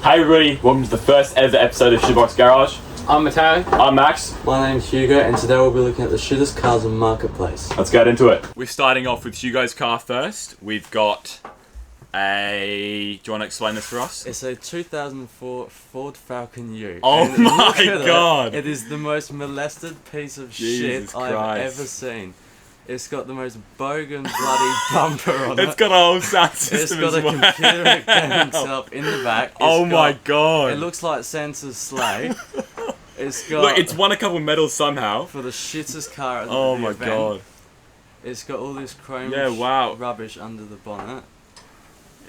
Hey everybody, welcome to the first ever episode of Tbox Garage. I'm Matteo. I'm Max. My name's Hugo, and today we'll be looking at the shittest cars on Marketplace. Let's get into it. We're starting off with Hugo's car first. We've got do you want to explain this for us? It's a 2004 Ford Falcon U. Oh And my look at god! It is the most molested piece of Jesus shit I've Christ. ever seen. It's got the most bogan bloody bumper on it. It's got a whole sound It's system got as a well. computer game itself in the back. Oh my god! It looks like Santa's sleigh. It's got... Look, it's won a couple medals somehow. For the shittest car at the Oh my event. god. It's got all this chrome wow. rubbish under the bonnet.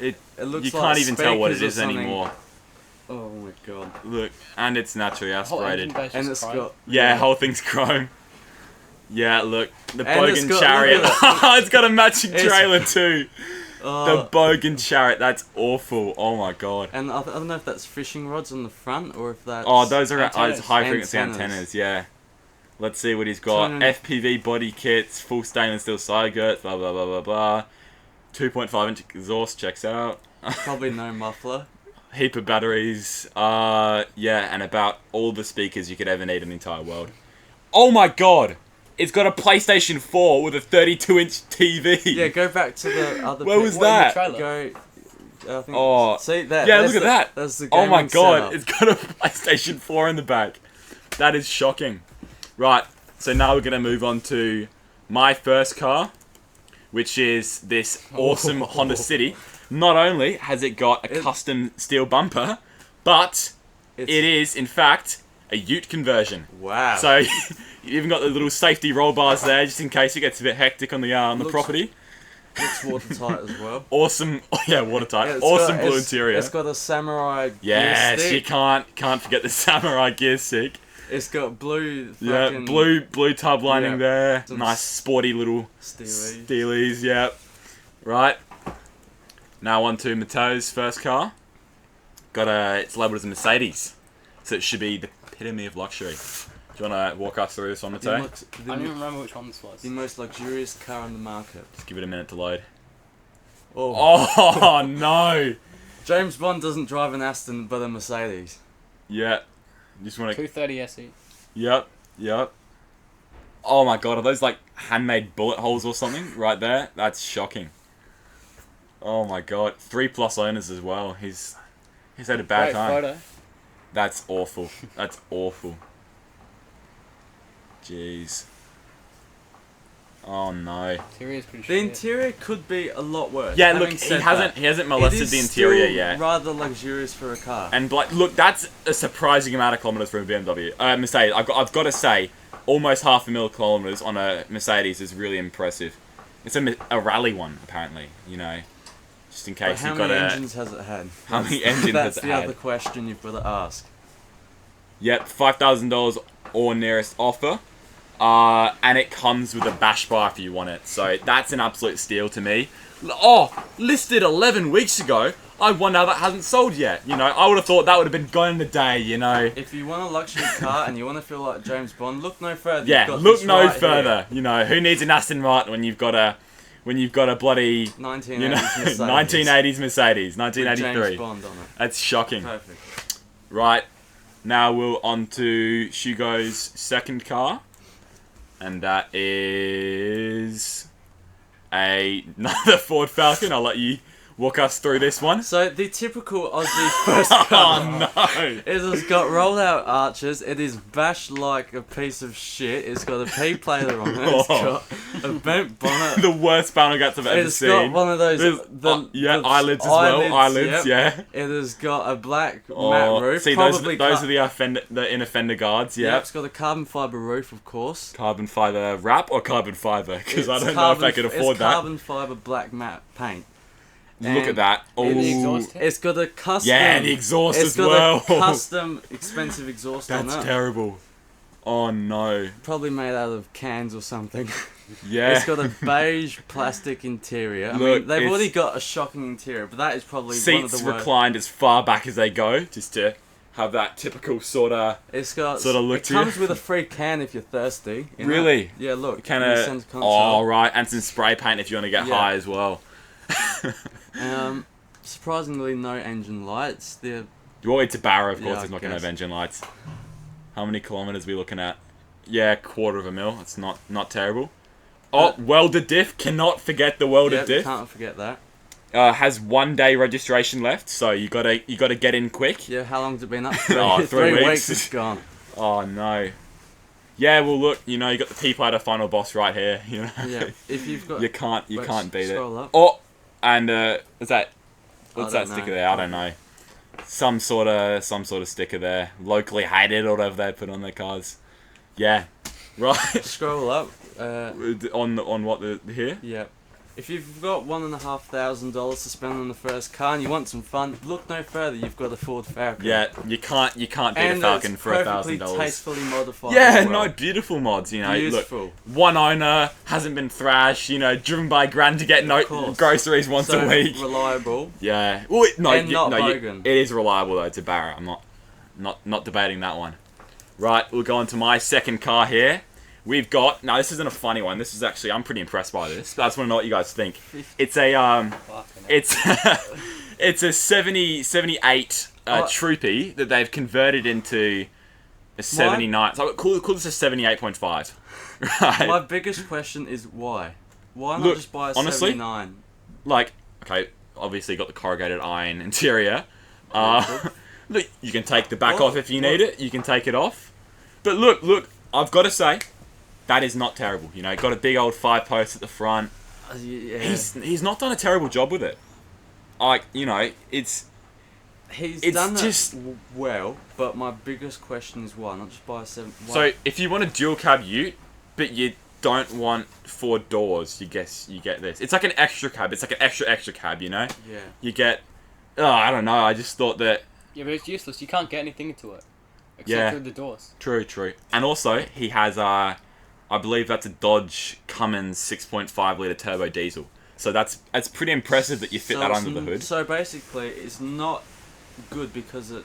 It looks You like can't even tell what it speakers is or something. anymore. Oh my god. Look, and it's naturally aspirated. And it's got... Yeah, whole thing's chrome. Yeah, look, the And it's Bogan got- Chariot. look at It's got a matching It's- trailer too. The Oh, Bogan Chariot, that's awful. Oh my god. and I don't know if that's fishing rods on the front or if that's... Oh, those are antennas. high frequency Antennas. antennas, yeah. Let's see what he's got. 200 FPV body kits, full stainless steel side girts, blah blah blah blah blah. 2.5 inch exhaust, checks out. Probably no muffler. Heap of batteries, yeah, and about all the speakers you could ever need in the entire world. Oh my god! It's got a PlayStation 4 with a 32-inch TV. Yeah, go back to the other... Where was that? Go... I think, Oh, see that? yeah, That's look at that. That's the Oh my gaming god, setup. it's got a PlayStation 4 in the back. That is shocking. Right, so now we're going to move on to my first car, which is this awesome Honda City. Not only has it got a custom steel bumper, but it is, in fact, a ute conversion. Wow. So you even got the little safety roll bars there, just in case it gets a bit hectic on the property. It's watertight as well. Awesome, yeah, watertight. It's Awesome got- blue it's- interior. It's got a samurai Yes, gear you stick. can't forget the samurai gear stick. It's got blue Yeah, fucking blue tub lining Yeah. there. Some Nice sporty little steelies. steelies. Yeah. Right. Now on to Matteo's first car. It's labelled as a Mercedes, so it should be the epitome of luxury. Do you want to walk us through this one, The, Matteo? lux- I the, don't even remember which one this was. the most luxurious car on the market. Just give it a minute to load. Oh. Oh no! James Bond doesn't drive an Aston but a Mercedes. Yeah. Just want to. 230 SE. Yep. Oh my god, are those like handmade bullet holes or something right there? That's shocking. Oh my god, 3+ owners as well. He's had a bad Great time. photo. That's awful. That's awful. Jeez. Oh no. Interior's pretty The shit. interior could be a lot worse. Yeah, Having look, he said hasn't that, molested it is the interior still yet. rather luxurious for a car. And like, look, that's a surprising amount of kilometers for a BMW. Mercedes. I've got to say, almost 500,000 kilometers on a Mercedes is really impressive. It's a rally one, apparently. You know, just in But case how you've got many a. engines has it had? How many engines That's has it the had? other question you've got to ask. Yep, $5,000 or nearest offer. And it comes with a bash bar if you want it. So that's an absolute steal to me. Oh, listed 11 weeks ago. I wonder how that hasn't sold yet. You know, I would have thought that would have been gone in the day, you know. If you want a luxury car and you want to feel like James Bond, look no further. You've Yeah, got look this no right further. You know, who needs an Aston Martin when you've got a bloody, Here. 1980s you know, Mercedes 1980s Mercedes, with 1983. James Bond on it. That's shocking. Perfect. Right, now we're on to Hugo's second car. And that is another Ford Falcon. I'll let you walk us through this one. So the typical Aussie first car. Oh no! It has got roll-out arches. It is bashed like a piece of shit. It's got a P-plater on it. It's got a bent bonnet. The worst panel guts I've ever It's seen. got one of those There's, eyelids as well. Eyelids, yep. yeah. It has got a black Oh, matte roof. see, those probably are the inner fender guards. Yeah. Yep, it's got a carbon fibre roof, of course. Carbon fiber wrap or carbon fiber? Because I It's don't know if carbon- I could afford it's that. carbon fibre black matte paint. Look at that. Oh, The exhaust head? It's got a custom. yeah, the exhaust It's as got well. a custom, expensive exhaust That's on it. terrible. Oh no. Probably made out of cans or something. Yeah. It's got a beige plastic interior. I Look, mean, they've it's- already got a shocking interior, but that is probably one of Seats the worst. reclined as far back as they go, just to have that typical sort of. It's got. sort of look it to you. comes with a free can if you're thirsty. in Really? it. Yeah, look. Kind in the of. centre Oh console. right, and some spray paint if you want to get Yeah. high as well. Surprisingly, no engine lights. The Well, it's a Barra, of course. Yeah, It's not I going to have guess. engine lights. How many kilometers are we looking at? Yeah, 1/4 It's not terrible. Oh, welded diff. Cannot forget the welded Yep, diff. can't forget that. Has 1 day registration left, so you gotta get in quick. Yeah, how long's it been up? Oh, 3 weeks. weeks it's gone. Oh no. Yeah, well look, you know, you got the P-Plater final boss right here. You know, Yeah, if you've got... you can't beat it. Scroll up. Oh, and what's that? What's I that don't sticker know. there? I don't know. Some sort of sticker there. Locally hated or whatever they put on their cars. Yeah, right. Scroll up. on what the here? Yeah. If you've got $1,500 to spend on the first car and you want some fun, look no further. You've got a Ford Falcon. Yeah, you can't beat and a Falcon for perfectly $1,000. tastefully modified. Yeah, as well. no, beautiful mods. You know, Beautiful. look, one owner hasn't been thrashed. You know, driven by Gran to get course. groceries once So a week. reliable. Yeah, well, And not bogan. it is reliable though. It's a Barra. I'm not debating that one. Right, we'll go on to my second car here. We've got this isn't a funny one. This is actually I'm pretty impressed by this. I just want to know what you guys think. It's a it's it's a 78 Troopy that they've converted into a 79. So call this a 78.5. Right. My biggest question is why? Why not Look, just buy a honestly, 79? Like, okay, obviously got the corrugated iron interior. Look, you can take the back off if you need it. You can take it off. But look, I've got to say, that is not terrible. You know, got a big old 5-post at the front. Yeah. He's not done a terrible job with it. Like, you know, it's done just it well, but my biggest question is why not just buy a 7? So if you want a dual cab Ute, but you don't want 4 doors, you get this. It's like an extra cab. It's like an extra cab. You know. Yeah. You get. I don't know. I just thought that. Yeah, but it's useless. You can't get anything into it. Except through the doors. True. And also, he has I believe that's a Dodge Cummins 6.5 litre turbo diesel. So that's pretty impressive that you fit that under the hood. So basically, it's not good because it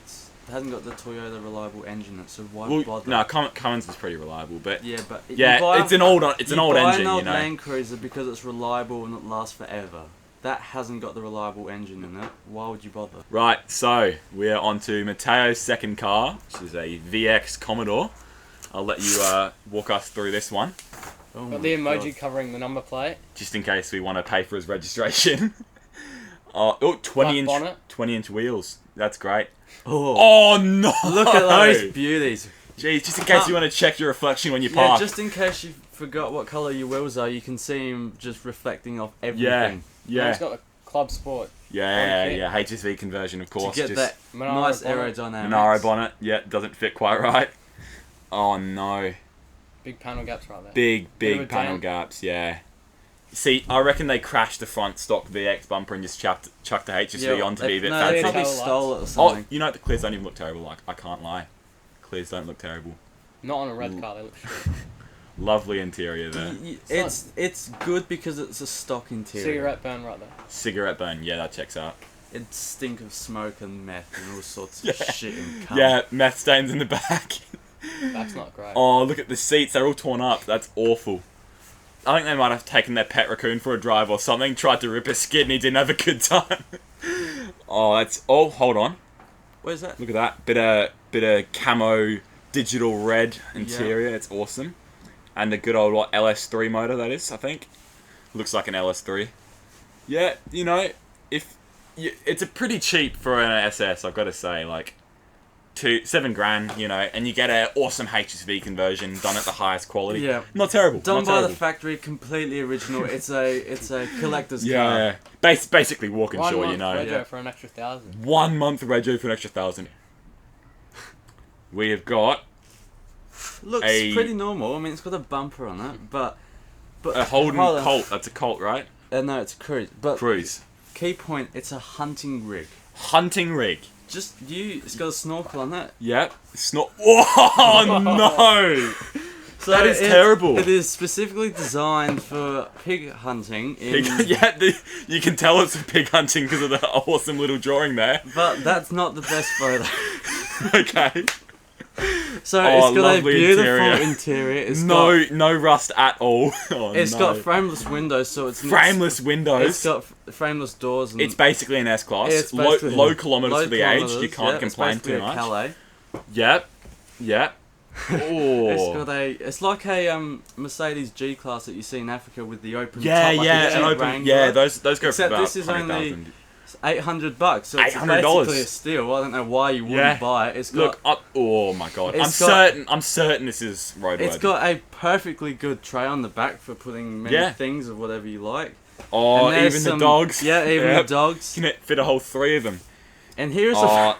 hasn't got the Toyota reliable engine in it. So why bother? No, Cummins is pretty reliable, but Yeah, but it's an old engine, you buy an old you know. Land Cruiser because it's reliable and it lasts forever. That hasn't got the reliable engine in it. Why would you bother? Right, so we're on to Matteo's second car, which is a VX Commodore. I'll let you walk us through this one, Oh Got my the emoji God. covering the number plate. just in case we want to pay for his registration. 20 bonnet. 20-inch wheels. That's great. Oh, Oh no! look at those beauties. Jeez, just in case you want to check your reflection when you Yeah, park. just in case you forgot what colour your wheels are, you can see them just reflecting off everything. Yeah, It's got the Club Sport. yeah. HSV conversion, of course. To get just that Monaro nice bonnet. aerodynamics. Monaro bonnet. Yeah, doesn't fit quite right. Oh no. Big panel gaps right there. Big Bit of a panel dent. gaps, yeah. See, I reckon they crashed the front stock VX bumper and just chucked the HSV on to be a bit no, they fancy. probably Tail stole it or Oh, something. you know the clears don't even look terrible. Like I can't lie, clears don't look terrible. Not on a red car, they look shit. Lovely interior there. It's good because it's a stock interior. Cigarette burn right there. Cigarette burn, yeah, that checks out. It stink of smoke and meth and all sorts of Yeah. shit and cum. Yeah, meth stains in the back. That's not great. Oh, look at the seats, they're all torn up. That's awful. I think they might have taken their pet raccoon for a drive or something, tried to rip a skid and he didn't have a good time. Oh, hold on. Where's that? Look at that. Bit of camo digital red interior. It's awesome. And the good old LS3 motor that is, I think. Looks like an LS3. Yeah, you know, it's a pretty cheap for an SS, I've got to say. Like, $7,000, you know, and you get an awesome HSV conversion done at the highest quality. Yeah. Not terrible. Done not by terrible. the factory, completely original. It's a collector's car. Yeah. Basically walking 1 short, month you know. rego Yeah. for an extra 1,000. 1 month rego for an extra 1,000. We have got Looks pretty normal. I mean, it's got a bumper on it, but a Holden hold on. Colt. That's a Colt, right? No, it's a Cruise. But Cruise. key point, it's a hunting rig. Hunting rig. It's got a snorkel on it. Yep. Oh no! So That is terrible. It is specifically designed for pig hunting. You can tell it's a pig hunting because of the awesome little drawing there. But that's not the best photo. Okay. So Oh, it's got a lovely beautiful interior. interior. It's No rust at all. Oh, It's no. got frameless windows, so it's frameless windows. It's got frameless doors. And It's basically an S-Class. it's Low, basically- low kilometers low for the age. You kilometers, can't yeah, complain it's basically too a much. Calais. Yep. It's Oh. got a. It's like a Mercedes G-Class that you see in Africa with the open Yeah, top. Like yeah, a an Jeep open. Wrangler. Yeah, those go for Except about this is only $100,000. $800. So it's $800. basically a steal. I don't know why you wouldn't Yeah. buy it. It's got. Look up. Oh my god. It's I'm got- certain this is roadworthy. It's got a perfectly good tray on the back for putting many Yeah. things or whatever you like. Oh, And there's even the some- dogs. Yeah, even Yep. the dogs. Can it fit a whole 3 of them? And here's Oh,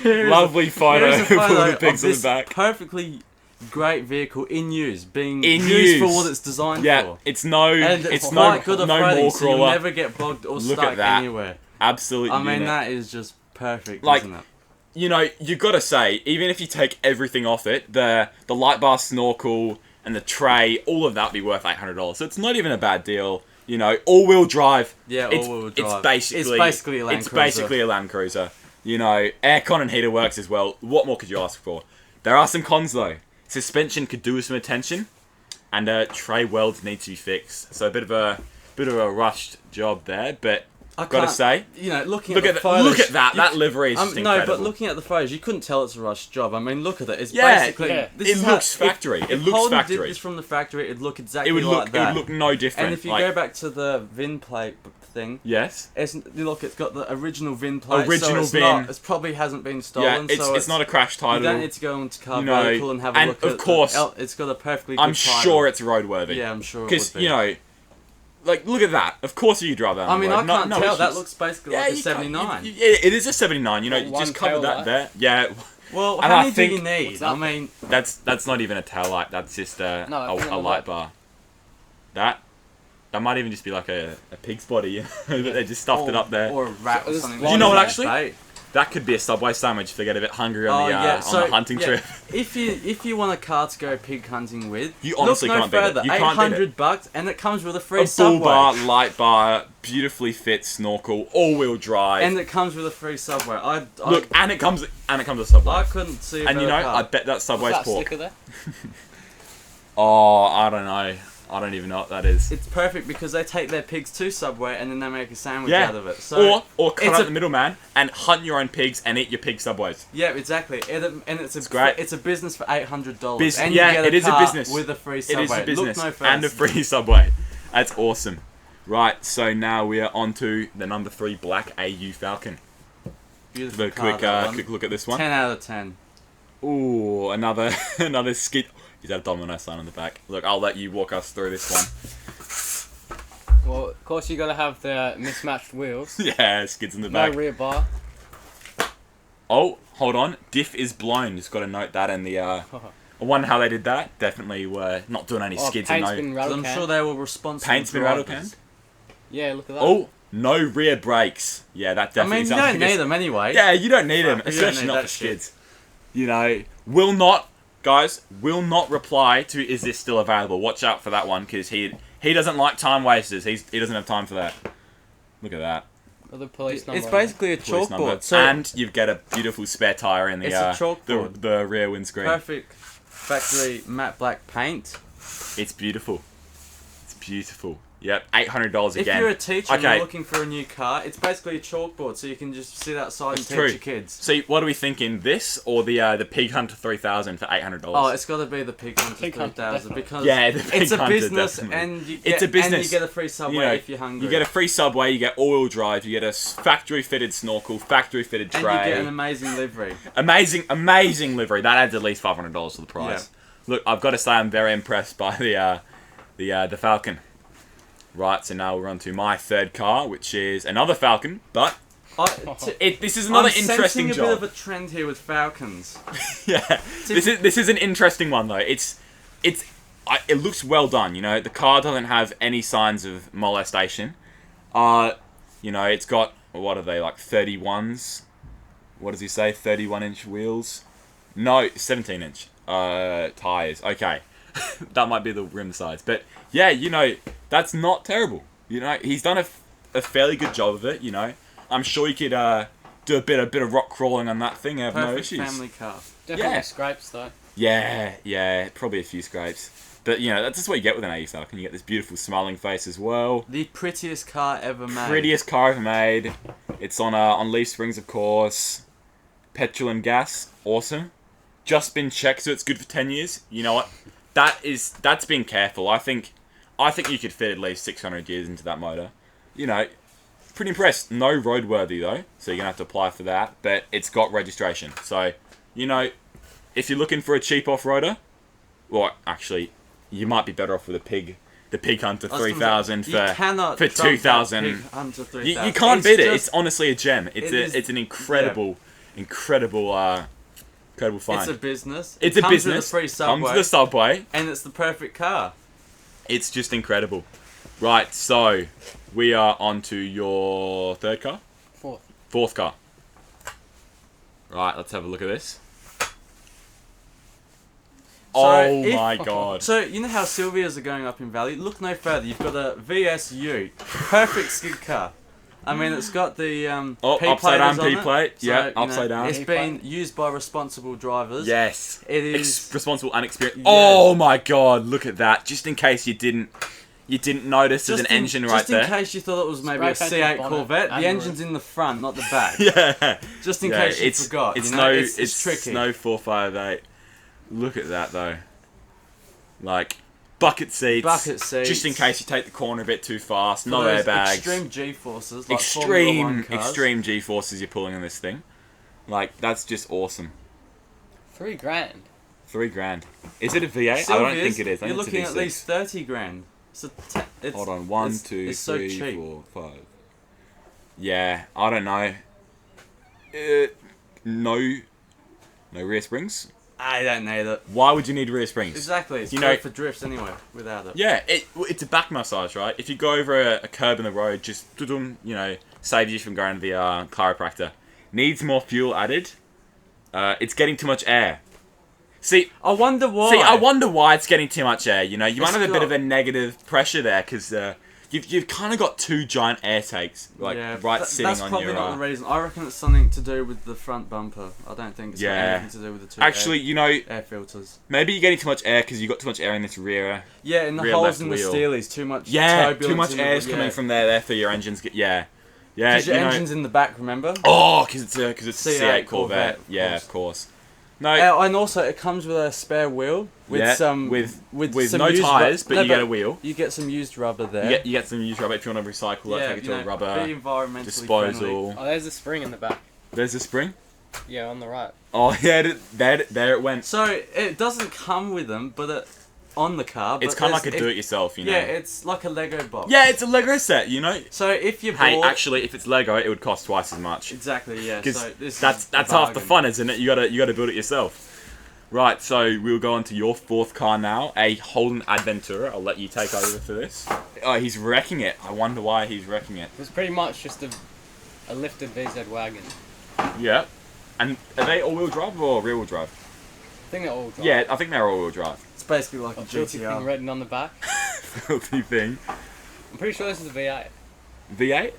here's lovely photo here's a of photo all the of pigs on the this back. perfectly great vehicle in use, being In used for use. what it's designed Yeah, for. it's no, And it's quite no, good no off-roading, more so you'll crawler. never get bogged or Look stuck at that. anywhere. Absolute I mean, unit. that is just perfect, Like, isn't it? You know, you gotta say, even if you take everything off it, the light bar snorkel and the tray, all of that would be worth $800. So it's not even a bad deal. You know, all-wheel drive. Yeah, it's, all-wheel It's drive. basically, a Land Cruiser. basically a Land Cruiser. You know, aircon and heater works as well. What more could you ask for? There are some cons though. Suspension could do with some attention, and tray welds need to be fixed. So a bit of a rushed job there, but I gotta can't- say, you know, look at that. That livery is just no, incredible. but looking at the photos, you couldn't tell it's a rush job. I mean, look at it. It's Yeah, basically. yeah. This It is looks how, factory. If It looks Holden factory. did this from the factory, it'd look exactly It would like look. that. It would look no different. And if you like, go back to the VIN plate thing, yes, look, it's got the original VIN plate. Original so it's VIN. Not, it probably hasn't been stolen. yeah, so it's not a crash title. You don't need to go into car You know, vehicle and have a and look of at course, it's got a perfectly good I'm title. sure it's roadworthy. Yeah, I'm sure it Because would be. you know, like look at that. Of course you drive that. I on the mean, I road. can't no tell. That issues. looks basically Yeah, like a you can't- 79. It is a 79. You know, Got you one just cover tail that light. there. Yeah, Well, And how I many do you think- need? What's that? I mean, that's not even a tail light. That's just a No, put it on the light right. bar. That might even just be like a pig's body. You know, that they just stuffed it up there. Or a rat or There's something. Do you know what, like actually? that. That could be a Subway sandwich if they get a bit hungry on the hunting yeah, trip. If you want a car to go pig hunting with, You honestly look no can't beat it. further. You can't beat it. $800 and it comes with a A free bull Subway. bar, light bar, beautifully fit snorkel, all-wheel drive. And it comes with a free Subway. Look, and it comes with Subway. I couldn't see a And you better know, car. I bet that What's Subway's that pork. sticker there? Oh, I don't know. I don't even know what that is. It's perfect because they take their pigs to Subway and then they make a sandwich Yeah. out of it. So Or cut it's out a- the middleman and hunt your own pigs and eat your pig Subways. yeah, exactly. And it's great. It's a business for $800. Bus- and yeah, you get it is a car business. with a free It Subway. is a business Look no further. and a free Subway. That's awesome. Right, so now we are on to the number 3 black AU Falcon. Beautiful A car, quick, that one. quick look at this one. 10 out of 10. Ooh, another skid. He's got a domino sign on the back. Look, I'll let you walk us through this one. Well, of course you gotta have the mismatched wheels. Yeah, skids in the No back. rear bar. Oh, hold on. Diff is blown. Just got to note that in the. I wonder how they did that. Definitely were not doing any Oh, skids and paint's no. been 'Cause rattle I'm can. sure they were responsible Paint's been drivers. rattle canned. Yeah, look at that. Oh, no rear brakes. Yeah, that I definitely mean, you sounds don't like need it's- them anyway. Yeah, you don't need them, You don't especially need not that for shit. skids. You know, will not, guys, will not reply to is this still available. Watch out for that one because he doesn't like time wasters. He doesn't have time for that. Look at that. Or the police number. It's basically a Police number. chalkboard. So And you've got a beautiful spare tyre in the, It's a chalkboard. the rear windscreen. perfect factory matte black paint. It's beautiful. It's beautiful. Yep, $800 again. If you're a teacher and Okay. you're looking for a new car, it's basically a chalkboard, so you can just sit outside That's and true. teach your kids. So what are we thinking? This or the Pig Hunter 3000 for $800? Oh, it's got to be the Pig Hunter Pig Hunter, 3000 definitely. because Yeah, the Pig it's a Hunter, business definitely. and you get, It's a business. and you get a free Subway You know, if you're hungry. You get a free Subway, you get all-wheel drive, you get a factory-fitted snorkel, factory-fitted tray. and you get an amazing livery. Amazing livery. That adds at least $500 to the price. Look, I've got to say I'm very impressed by the Falcon. Right, so now we're on to my third car, which is another Falcon, but this is another I'm interesting sensing a job. bit of a trend here with Falcons. Yeah, this is an interesting one though. It looks well done. You know, the car doesn't have any signs of molestation. You know, it's got what are they like 31s? What does he say? 31-inch wheels? No, 17-inch tires. Okay, that might be the rim size, but yeah, you know, that's not terrible. You know, he's done a fairly good job of it. You know, I'm sure you could do a bit of rock crawling on that thing. Have no Perfect issues. family car. Definitely Yeah. scrapes though. Yeah, probably a few scrapes. But, you know, that's just what you get with an AU Falcon. You get this beautiful smiling face as well. The prettiest car ever made. Prettiest car ever made. It's on leaf springs, of course. Petrol and gas. Awesome. Just been checked, so it's good for 10 years. You know what? That's being careful. I think you could fit at least 600 years into that motor. You know, pretty impressed. No roadworthy, though, so you're going to have to apply for that. But it's got registration. So, you know, if you're looking for a cheap off-roader, well, actually, you might be better off with the Pig Hunter 3000 for 2000. You can't beat it. It's honestly a gem. It's an incredible find. It's a business. It's a comes business. With a free subway, comes with a subway. and it's the perfect car. It's just incredible. Right, so we are on to your third car? Fourth car. Right, let's have a look at this. My god. So, you know how Sylvias are going up in value? Look no further. You've got a VSU. Perfect skid car. I mean, it's got the upside down P P plate. So, Yeah, you know, upside down. It's been used by responsible drivers. Yes. It is responsible and experienced. Yeah. Oh my god, look at that. Just in case you didn't notice there's an engine right just there. in case you thought it was maybe a Spray painted C8 bonnet Corvette, the and engine's in the front, not the back. Yeah. Just in case you forgot. It's you know? no it's tricky. no 458. Look at that though. Like bucket seats. Just in case you take the corner a bit too fast. No those airbags. Extreme G-forces. Like Formula 1 cars. Extreme G-forces you're pulling on this thing. Like that's just awesome. $3,000. $3,000. Is it a V8? I Sylvia's, don't think it is. I You're think looking it's a at V6. least 30 grand. So it's, Hold on, 1, it's- 2, it's so 3, cheap. 4, 5. Yeah, I don't know. No rear springs. I don't need it. Why would you need rear springs? Exactly. It's You great know- for drifts anyway, without it. Yeah, it's a back massage, right? If you go over a curb in the road, just saves you from going to the chiropractor. Needs more fuel added. It's getting too much air. I wonder why. I wonder why it's getting too much air. You know, you might It's have a bit got- of a negative pressure there because you've kind of got two giant air takes sitting that's on probably your. not the reason. I reckon it's something to do with the front bumper. I don't think it's got Yeah. anything to do with the two Actually, air filters. maybe you're getting too much air because you got too much air in this rear. Yeah, in the Rear holes left in the wheel. steelies, too much Yeah, turbulence too much in the- air is coming from there for your engines. Yeah. Because your engine's in the back, remember? Oh, because it's a C8 C8 Corvette. Corvette, of Yeah, course. of course. No, And also, it comes with a spare wheel with yeah, some with some no used tires, but no, you get a wheel. You get some used rubber there. You get some used rubber if you want to recycle that. Take it to a rubber be environmentally disposal. friendly. Oh, there's a spring in the back. There's a spring. Yeah, on the right. Oh yeah, there it went. So it doesn't come with them, but on the car. But It's kind of like a there's- do-it-yourself, you know. Yeah, it's like a Lego box. Yeah, it's a Lego set, you know. So if you Hey, bought actually, if it's Lego, it would cost twice as much. exactly, yeah. Because So this that's is a half the bargain. fun, isn't it? You gotta build it yourself. Right, so we'll go on to your fourth car now, a Holden Adventura. I'll let you take over for this. Oh, he's wrecking it. I wonder why he's wrecking it. It was pretty much just a lifted VZ wagon. Yeah. And are they all-wheel drive or rear-wheel drive? I think they're all drive. Yeah, I think they're all-wheel drive. It's basically like a A filthy thing GTR. written on the back. Filthy thing. I'm pretty sure this is a V8. V8?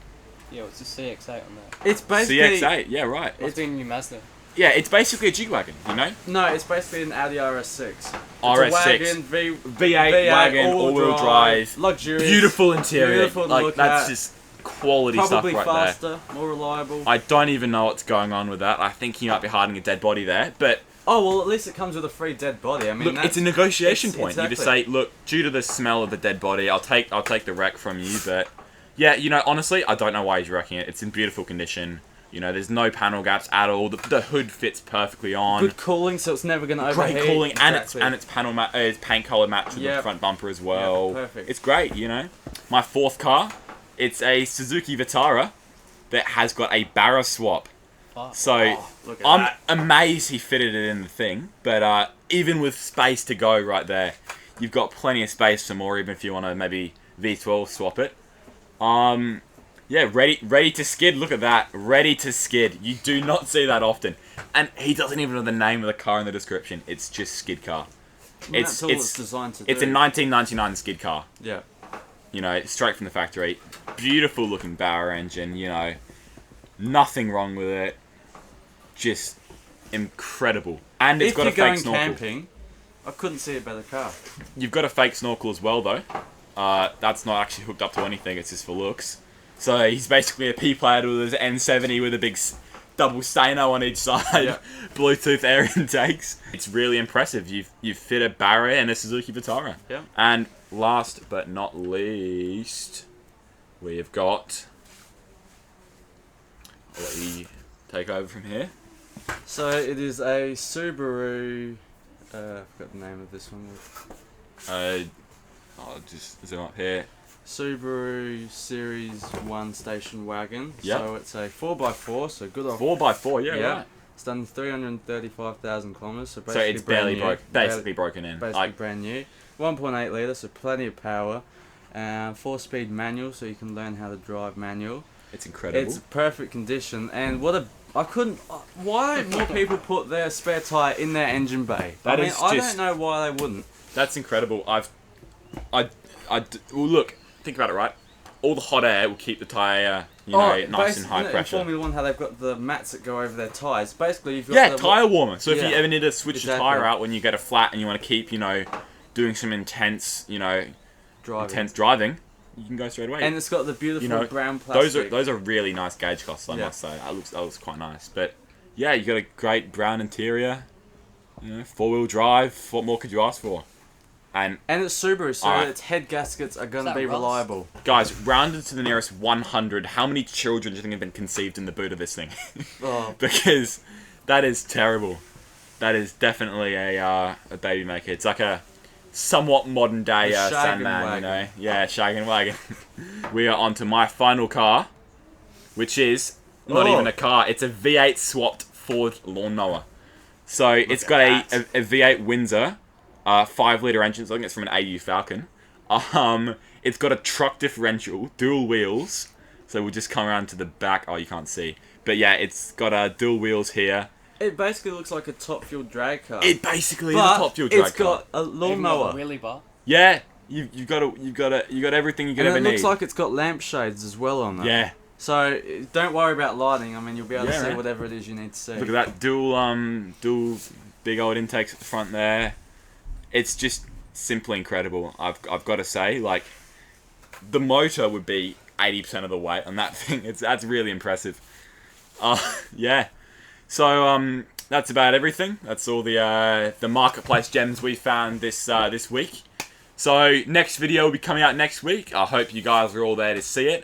Yeah, it's a CX-8 on there. It's basically CX-8, yeah, right. It's been new Mazda. Yeah, it's basically a G-Wagon, you know? no, it's basically an Audi RS6. It's RS6. a wagon, V8 wagon, all-wheel drive. luxurious, Beautiful interior. beautiful to like, look that's at. just quality probably stuff right there. faster, more reliable. I don't even know what's going on with that. I think he might be hiding a dead body there, but Oh well, at least it comes with a free dead body. I mean, look, it's a negotiation it's- point. You just exactly. say, look, due to the smell of the dead body, I'll take the wreck from you, but yeah, you know, honestly, I don't know why he's wrecking it. It's in beautiful condition. You know, there's no panel gaps at all. The hood fits perfectly on. good cooling, so it's never going to overheat. Great cooling, Exactly. and it's it's paint color matched with the Yep. front bumper as well. Yeah, perfect. It's great, you know. My fourth car, it's a Suzuki Vitara that has got a Barra swap. Fuck. So Look at I'm that. amazed he fitted it in the thing, but even with space to go right there, you've got plenty of space for more. Even if you want to maybe V12 swap it. Yeah, ready to skid. Look at that, ready to skid. You do not see that often, and he doesn't even know the name of the car in the description. It's just skid car. Well, that's all it's designed to do. It's a 1999 skid car. Yeah. You know, straight from the factory. Beautiful looking Bauer engine. You know, Nothing wrong with it. Just incredible. And it's If got you're a going fake snorkel. camping, I couldn't see a better car. You've got a fake snorkel as well, though. That's not actually hooked up to anything. It's just for looks. So he's basically a P-player with his N70 with a big double stainer on each side. Yeah. Bluetooth air intakes. It's really impressive. You've fit a Barra and a Suzuki Vitara. Yeah. And last but not least, we have got... I'll let you take over from here. So it is a Subaru. I forgot the name of this one. I'll just zoom up here. Subaru Series 1 station wagon. Yep. So it's a 4x4, so good off. 4x4, yeah, right. It's done 335,000 kilometers, so So basically it's barely brand new. basically broken in. Basically brand new. 1.8 litre, so plenty of power. 4-speed manual, so you can learn how to drive manual. It's incredible. It's perfect condition, and why don't more people put their spare tyre in their engine bay? That I mean, is I just- don't know why they wouldn't. That's incredible. Well, look, think about it, right? All the hot air will keep the tyre, nice and high in pressure. Formula 1, how they've got the mats that go over their tyres. Basically, you've got Tyre warmer. So if you Yeah, ever need to switch the exactly. tyre out when you get a flat and you want to keep, doing some intense driving, you can go straight away. And it's got the beautiful brown those plastic. are really nice gauge costs, I must say. That looks quite nice. But yeah, you got a great brown interior. 4-wheel drive. What more could you ask for? And it's Subaru, so Alright. its head gaskets are going Is to that be rust? reliable. guys, rounded to the nearest 100, how many children do you think have been conceived in the boot of this thing? Oh, Because that is terrible. That is definitely a baby maker. It's like a somewhat modern day A shaggin' Sandman, Yeah, shaggin' wagon. We are on to my final car, which is not even a car. It's a V8 swapped Ford lawnmower. So it's got a V8 Windsor, 5-litre engine. So I think it's from an AU Falcon. It's got a truck differential, dual wheels. So we'll just come around to the back. Oh, you can't see. But yeah, it's got dual wheels here. it basically looks like a top fuel drag car. It basically is a but top fuel drag it's car. got a Even lawnmower. got a wheelie bar. Yeah, you got everything you could And ever it need. looks like it's got lampshades as well on that. Yeah, So don't worry about lighting. I mean, you'll be able to Yeah, see right. whatever it is you need to see. look at that dual big old intakes at the front there. It's just simply incredible. I've got to say, like, the motor would be 80% of the weight on that thing. That's really impressive. Yeah. So that's about everything. That's all the marketplace gems we found this week. So next video will be coming out next week. I hope you guys are all there to see it.